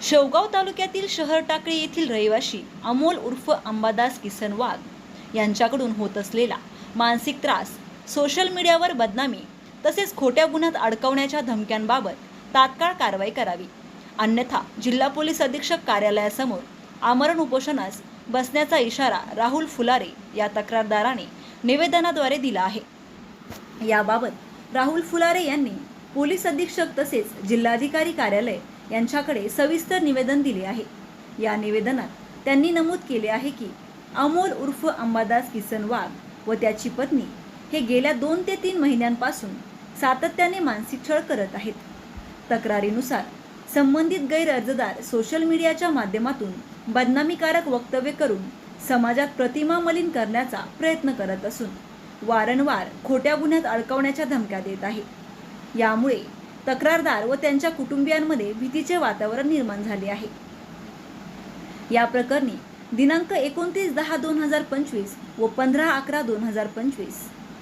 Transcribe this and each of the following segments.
शेवगाव तालुक्यातील शहर टाकळी येथील रहिवासी अमोल उर्फ अंबादास किसन वाघ यांच्याकडून होत असलेला मानसिक त्रास, सोशल मीडियावर बदनामी तसेच खोट्या गुन्ह्यात अडकवण्याच्या धमक्यांबाबत तात्काळ कारवाई करावी, अन्यथा जिल्हा पोलीस अधीक्षक कार्यालयासमोर आमरण उपोषणास बसण्याचा इशारा राहुल फुलारे या तक्रारदाराने निवेदनाद्वारे दिला आहे। याबाबत राहुल फुलारे यांनी पोलीस अधीक्षक तसेच जिल्हाधिकारी कार्यालय यांच्याकडे सविस्तर निवेदन दिले आहे। या निवेदनात त्यांनी नमूद केले आहे की अमोल उर्फ अंबादास किसन वाघ व त्याची पत्नी हे गेल्या 2 ते 3 महिन्यांपासून सातत्याने मानसिक छळ करत आहेत। तक्रारीनुसार संबंधित गैर अर्जदार सोशल मीडियाच्या माध्यमातून बदनामीकारक वक्तव्य करून समाजात प्रतिमा मलिन करण्याचा प्रयत्न करत असून वारंवार खोट्या गुन्ह्यात अडकवण्याच्या धमक्या देत आहे। यामुळे तक्रारदार व त्यांच्या कुटुंबियांमध्ये भीतीचे वातावरण निर्माण झाले आहे। या प्रकरणी दिनांक 29/10/2025 व 15/11/2025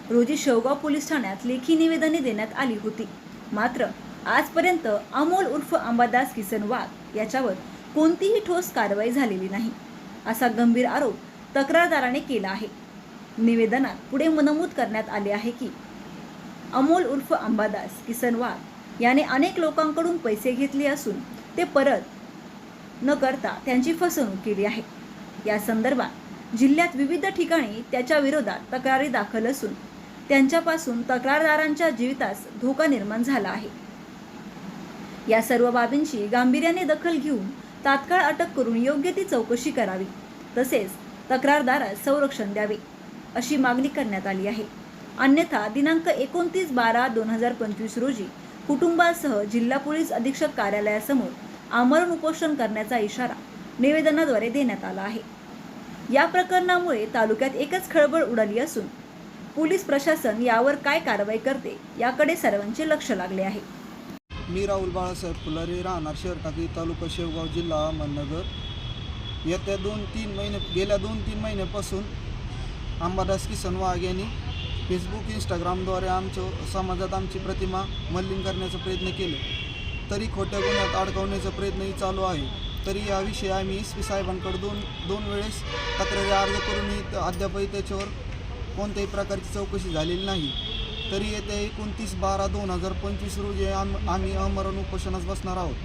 रोजी शेवगाव पोलीस ठाण्यात लेखी निवेदने देण्यात आली होती। मात्र आजपर्यंत अमोल उर्फ अंबादास किसन वाघ याच्यावर कोणतीही ठोस कारवाई झालेली नाही, असा गंभीर आरोप तक्रारदाराने केला आहे। निवेदनात पुढे नमूद करण्यात आले आहे की अमोल उर्फ अंबादास किसन वाघ याने अनेक लोकांकडून पैसे घेतले असून ते परत न करता त्यांची फसवणूक केली आहे। या संदर्भात जिल्ह्यात विविध ठिकाणी त्याच्या विरोधात तक्रारी दाखल असून त्यांच्यापासून तक्रारदारांच्या जीवितास धोका निर्माण झाला आहे। या सर्व बाबींची गांभीर्याने दखल घेऊन तात्काळ अटक करून योग्य ती चौकशी करावी तसेच तक्रारदारास संरक्षण द्यावे, अशी मागणी करण्यात आली आहे। अन्यथा दिनांक 29/12/2025 रोजी कुटुंबासह जिल्हा पोलीस अधीक्षक कार्यालयासमोर आमरण उपोषण करण्याचा इशारा निवेदनाद्वारे देण्यात आला आहे। या प्रकरणामुळे तालुक्यात एकच खळबळ उडाली असून पोलीस प्रशासन यावर काय कारवाई करते याकडे सर्वांचे लक्ष लागले आहे। मी राहुल बाळासाहेब फुलारे, राहणार शहर टाकळी, तालुका शेवगाव, जिल्हा अहमदनगर। येत्या गेल्या 2-3 महिन्यापासून अंबादास किसन वाघ यांनी फेसबुक, इंस्टाग्रामद्वारे समाजात आमची प्रतिमा मलिन करण्याचा प्रयत्न केले, तरी खोट्या गुन्ह्यात अडकवण्याचा प्रयत्नही चालू आहे। तरी याविषयी आम्ही SP साहेबांकडे दोन वेळेस तक्रारी अर्ज करूनही अद्यापही त्याच्यावर कोणत्याही प्रकारची चौकशी झालेली नाही। तरी येत्या 29/12/2025 रोजी आम्ही आमरण उपोषणास बसणार आहोत।